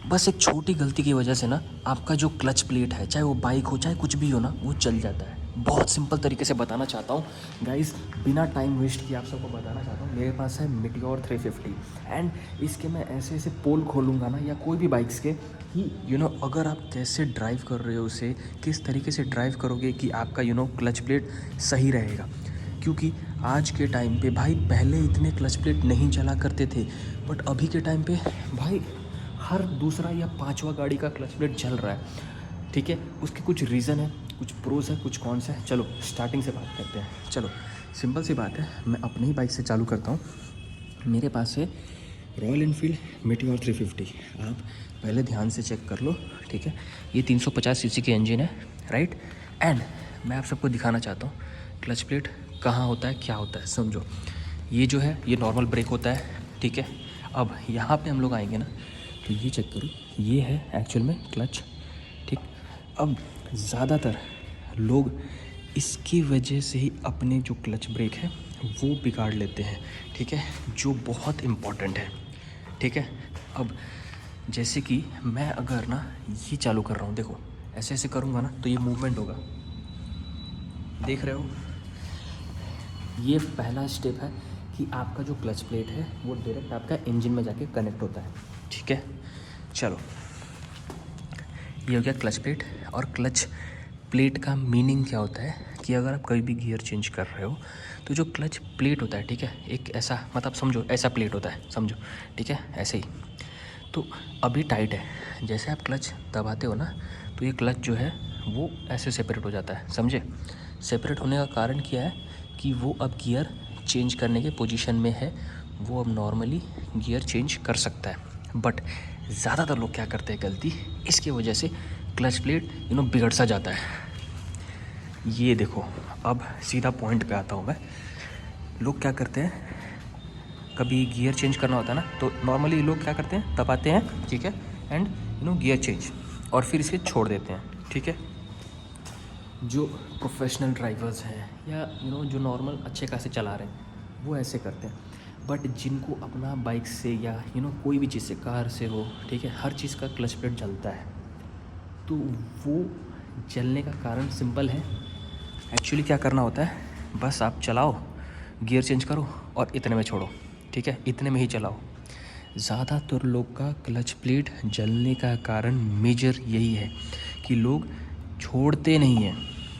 बस एक छोटी गलती की वजह से ना आपका जो क्लच प्लेट है, चाहे वो बाइक हो चाहे कुछ भी हो ना, वो चल जाता है। बहुत सिंपल तरीके से बताना चाहता हूँ गाइस, बिना टाइम वेस्ट किए आप सबको बताना चाहता हूँ। मेरे पास है मीटियोर 350 एंड इसके मैं ऐसे ऐसे पोल खोलूँगा ना, या कोई भी बाइक्स के, कि अगर आप कैसे ड्राइव कर रहे हो उसे, किस तरीके से ड्राइव करोगे कि आपका क्लच प्लेट सही रहेगा। क्योंकि आज के टाइम पे भाई, पहले इतने क्लच प्लेट नहीं चला करते थे, बट अभी के टाइम पे भाई हर दूसरा या पांचवा गाड़ी का क्लच प्लेट जल रहा है। ठीक है, उसके कुछ रीज़न है, कुछ प्रोज है, कुछ कॉन्स है। चलो स्टार्टिंग से बात करते हैं। चलो सिंपल सी बात है, मैं अपने ही बाइक से चालू करता हूँ। मेरे पास है रॉयल एनफील्ड मीटियोर 350। आप पहले ध्यान से चेक कर लो। ठीक है, ये 350 सीसी की इंजन है, राइट। एंड मैं आप सबको दिखाना चाहता हूँ क्लच प्लेट कहाँ होता है, क्या होता है, समझो। ये जो है ये नॉर्मल ब्रेक होता है, ठीक है। अब यहाँ पे हम लोग आएंगे ना, तो ये चेक करो, ये है एक्चुअल में क्लच, ठीक। अब ज़्यादातर लोग इसकी वजह से ही अपने जो क्लच ब्रेक है वो बिगाड़ लेते हैं, ठीक है, जो बहुत इम्पॉर्टेंट है, ठीक है। अब जैसे कि मैं अगर ना ये चालू कर रहा हूँ, देखो ऐसे ऐसे करूँगा ना तो ये मूवमेंट होगा, देख रहे हो। ये पहला स्टेप है कि आपका जो क्लच प्लेट है वो डायरेक्ट आपका इंजन में जाके कनेक्ट होता है, ठीक है। चलो ये हो गया क्लच प्लेट। और क्लच प्लेट का मीनिंग क्या होता है कि अगर आप कभी भी गियर चेंज कर रहे हो तो जो क्लच प्लेट होता है, ठीक है, एक ऐसा, मतलब समझो ऐसा प्लेट होता है, समझो, ठीक है, ऐसे ही। तो अभी टाइट है, जैसे आप क्लच दबाते हो ना तो ये क्लच जो है वो ऐसे सेपरेट हो जाता है, समझे। सेपरेट होने का कारण क्या है कि वो अब गियर चेंज करने के पोजीशन में है, वो अब नॉर्मली गियर चेंज कर सकता है। बट ज़्यादातर लोग क्या करते हैं गलती, इसकी वजह से क्लच प्लेट बिगड़ सा जाता है। ये देखो, अब सीधा पॉइंट पे आता हूँ मैं। लोग क्या करते हैं, कभी गियर चेंज करना होता है ना तो नॉर्मली लोग क्या करते हैं, दबाते हैं, ठीक है, एंड गियर चेंज, और फिर इसे छोड़ देते हैं, ठीक है। जो प्रोफेशनल ड्राइवर्स हैं या जो नॉर्मल अच्छे खासे चला रहे हैं वो ऐसे करते हैं। बट जिनको अपना बाइक से या कोई भी चीज़ से, कार से हो, ठीक है, हर चीज़ का क्लच प्लेट जलता है, तो वो जलने का कारण सिंपल है। एक्चुअली क्या करना होता है, बस आप चलाओ, गियर चेंज करो और इतने में छोड़ो, ठीक है, इतने में ही चलाओ। ज़्यादातर लोग का क्लच प्लेट जलने का कारण मेजर यही है कि लोग छोड़ते नहीं हैं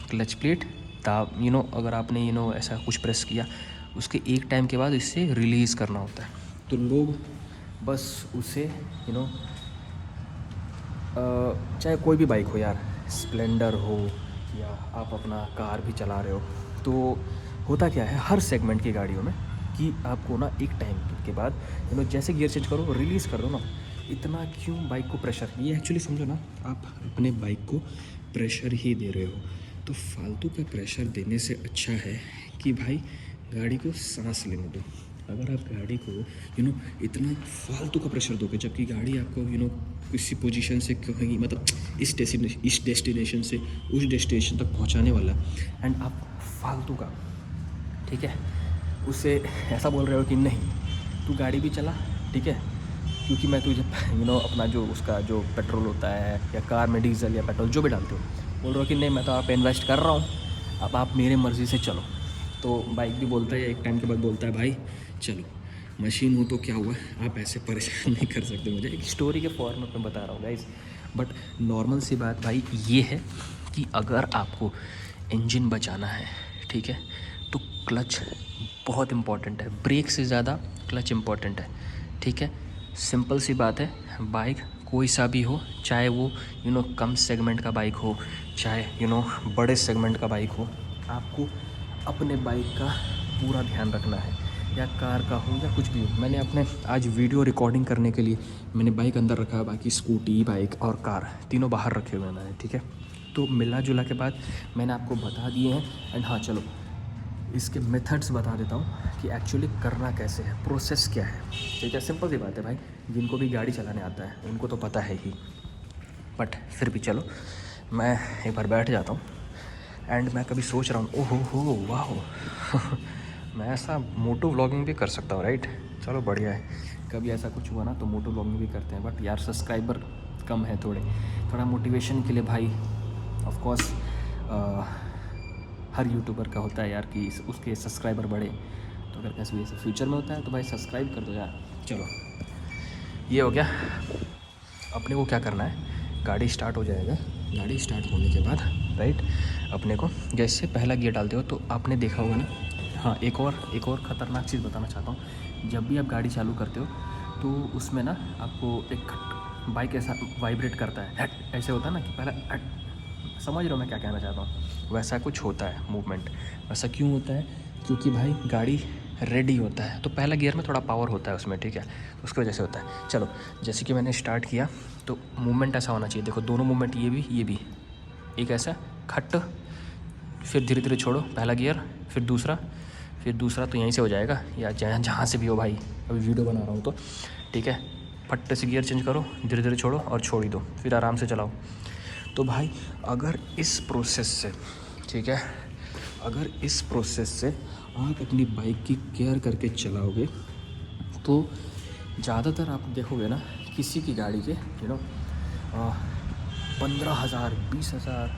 क्लच प्लेट। अगर आपने ऐसा कुछ प्रेस किया, उसके एक टाइम के बाद इससे रिलीज़ करना होता है, तो लोग बस उसे चाहे कोई भी बाइक हो यार, स्प्लेंडर हो या आप अपना कार भी चला रहे हो, तो होता क्या है हर सेगमेंट की गाड़ियों में कि आपको ना एक टाइम के बाद जैसे गियर चेंज करो, रिलीज़ कर दो ना। इतना क्यों बाइक को प्रेशर, ये एक्चुअली समझो ना, आप अपने बाइक को प्रेशर ही दे रहे हो। तो फालतू का प्रेशर देने से अच्छा है कि भाई गाड़ी को सांस लेने दो। अगर आप गाड़ी को इतना फालतू का प्रेशर दोगे, जबकि गाड़ी आपको किसी पोजीशन से कहेंगी, मतलब इस डेस्टिनेशन से उस डेस्टिनेशन तक पहुंचाने वाला, एंड आप फालतू का, ठीक है, उससे ऐसा बोल रहे हो कि नहीं तू गाड़ी भी चला, ठीक है, क्योंकि मैं तुझे अपना जो उसका जो पेट्रोल होता है या कार में डीजल या पेट्रोल जो भी डालते हो, बोल रहे हो कि नहीं मैं तो आप पे इन्वेस्ट कर रहा हूँ, अब आप मेरे मर्ज़ी से चलो। तो बाइक भी बोलता है, एक टाइम के बाद बोलता है भाई चलो, मशीन हो तो क्या हुआ, आप ऐसे परेशान नहीं कर सकते मुझे। एक स्टोरी के फॉर्मेट में बता रहा हूँ गाइस। बट नॉर्मल सी बात भाई ये है कि अगर आपको इंजन बचाना है, ठीक है, तो क्लच बहुत इम्पॉर्टेंट है, ब्रेक से ज़्यादा क्लच इम्पॉर्टेंट है, ठीक है। सिंपल सी बात है, बाइक कोई सा भी हो, चाहे वो कम सेगमेंट का बाइक हो, चाहे बड़े सेगमेंट का बाइक हो, आपको अपने बाइक का पूरा ध्यान रखना है, या कार का हो या कुछ भी हो। मैंने अपने आज वीडियो रिकॉर्डिंग करने के लिए मैंने बाइक अंदर रखा है, बाकी स्कूटी, बाइक और कार तीनों बाहर रखे हुए हैं मैंने, ठीक है। तो मिला जुला के बाद मैंने आपको बता दिए हैं। एंड हाँ चलो, इसके मेथड्स बता देता हूँ कि एक्चुअली करना कैसे है, प्रोसेस क्या है, ठीक है। सिंपल सी बात है भाई, जिनको भी गाड़ी चलाने आता है उनको तो पता है ही, बट फिर भी चलो मैं एक बार बैठ जाता हूँ। एंड मैं कभी सोच रहा हूँ, ओहो हो वाह मैं ऐसा मोटो व्लॉगिंग भी कर सकता हूँ, राइट। चलो बढ़िया है, कभी ऐसा कुछ हुआ ना तो मोटो व्लॉगिंग भी करते हैं। बट यार सब्सक्राइबर कम है थोड़ा मोटिवेशन के लिए भाई। ऑफ कोर्स हर यूट्यूबर का होता है यार कि उसके सब्सक्राइबर बढ़े, तो अगर कैसे भी ऐसा फ्यूचर में होता है तो भाई सब्सक्राइब कर दो यार। चलो ये हो गया। अपने को क्या करना है, गाड़ी स्टार्ट हो जाएगा, गाड़ी स्टार्ट होने के बाद राइट अपने को जैसे पहला गियर डालते हो तो आपने देखा होगा ना। हाँ, एक और ख़तरनाक चीज़ बताना चाहता हूँ। जब भी आप गाड़ी चालू करते हो तो उसमें ना आपको एक बाइक ऐसा वाइब्रेट करता है, हट ऐसे होता है ना कि पहला हट, समझ रहे हो मैं क्या कहना चाहता हूँ। वैसा कुछ होता है मूवमेंट। वैसा क्यों होता है, क्योंकि भाई गाड़ी रेडी होता है तो पहला गियर में थोड़ा पावर होता है उसमें, ठीक है, तो उसकी वजह से होता है। चलो जैसे कि मैंने स्टार्ट किया तो मूवमेंट ऐसा होना चाहिए, देखो दोनों मूवमेंट, ये भी एक ऐसा खट, फिर धीरे धीरे छोड़ो पहला गियर, फिर दूसरा तो यहीं से हो जाएगा या जहाँ से भी हो भाई, अभी वीडियो बना रहा हूँ तो ठीक है। फट से गियर चेंज करो, धीरे धीरे छोड़ो और छोड़ ही दो, फिर आराम से चलाओ। तो भाई अगर इस प्रोसेस से, ठीक है, अगर इस प्रोसेस से आप अपनी बाइक की केयर करके चलाओगे तो ज़्यादातर आप देखोगे ना किसी की गाड़ी के 15,000 20,000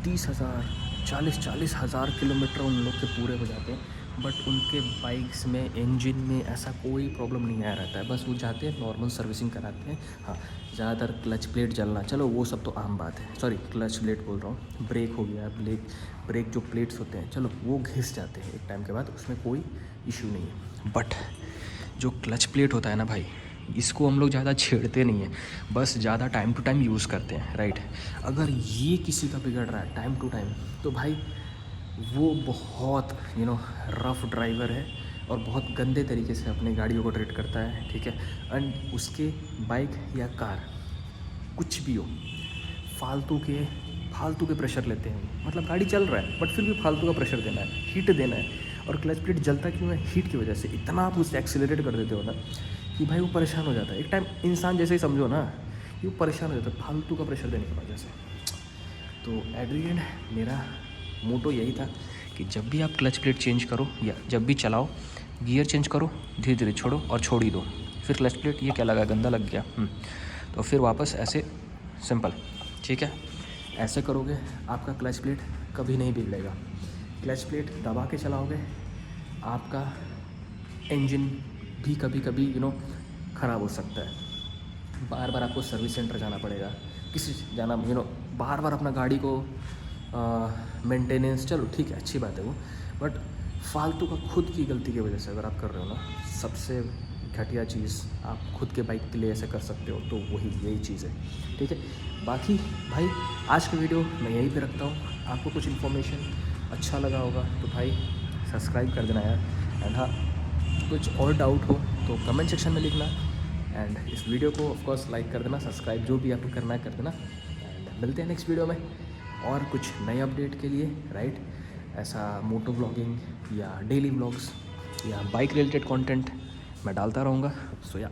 30,000 40 हज़ार किलोमीटर उन लोग के पूरे हो जाते हैं, बट उनके बाइक्स में इंजन में ऐसा कोई प्रॉब्लम नहीं आया रहता है। बस वो जाते हैं नॉर्मल सर्विसिंग कराते हैं। हाँ, ज़्यादातर क्लच प्लेट जलना, चलो वो सब तो आम बात है, सॉरी क्लच प्लेट बोल रहा हूँ, ब्रेक हो गया, ब्रेक जो प्लेट्स होते हैं चलो वो घिस जाते हैं एक टाइम के बाद, उसमें कोई इशू नहीं है। बट जो क्लच प्लेट होता है ना भाई, इसको हम लोग ज़्यादा छेड़ते नहीं हैं, बस ज़्यादा टाइम टू टाइम यूज़ करते हैं, राइट। अगर ये किसी का बिगड़ रहा है टाइम टू टाइम तो भाई वो बहुत रफ़ ड्राइवर है और बहुत गंदे तरीके से अपने गाड़ियों को ट्रीट करता है, ठीक है। एंड उसके बाइक या कार कुछ भी हो, फालतू के प्रेशर लेते हैं। मतलब गाड़ी चल रहा है बट फिर भी फालतू का प्रेशर देना है, हीट देना है। और क्लच प्लेट जलता क्यों है, हीट की वजह से। इतना आप उसे एक्सीलरेट कर देते हो ना कि भाई वो परेशान हो जाता है। एक टाइम इंसान जैसे ही समझो ना कि वो परेशान हो जाता है फालतू का प्रेशर देने की वजह से। तो एट द एंड मेरा मोटो यही था कि जब भी आप क्लच प्लेट चेंज करो या जब भी चलाओ, गियर चेंज करो, धीरे धीरे छोड़ो और छोड़ ही दो। फिर क्लच प्लेट ये क्या लगा, गंदा लग गया, तो फिर वापस ऐसे सिंपल, ठीक है। ऐसे करोगे आपका क्लच प्लेट कभी नहीं बिगड़ेगा। क्लच प्लेट दबा के चलाओगे, आपका इंजन भी कभी कभी ख़राब हो सकता है। बार बार आपको सर्विस सेंटर जाना पड़ेगा, बार बार अपना गाड़ी को मेंटेनेंस, चलो ठीक है अच्छी बात है वो, बट फालतू का खुद की गलती की वजह से अगर आप कर रहे हो ना, सबसे घटिया चीज़ आप खुद के बाइक के लिए ऐसे कर सकते हो, तो यही चीज़ है, ठीक है। बाकी भाई आज का वीडियो मैं यहीं पे रखता हूँ। आपको कुछ इन्फॉर्मेशन अच्छा लगा होगा तो भाई सब्सक्राइब कर देना यार। एंड हाँ, कुछ और डाउट हो तो कमेंट सेक्शन में लिखना। एंड इस वीडियो को ऑफ कोर्स लाइक कर देना, सब्सक्राइब जो भी आपको करना है कर देना। एंड मिलते हैं नेक्स्ट वीडियो में और कुछ नए अपडेट के लिए, राइट। ऐसा मोटो व्लॉगिंग या डेली व्लॉग्स या बाइक रिलेटेड कंटेंट मैं डालता रहूँगा। सो या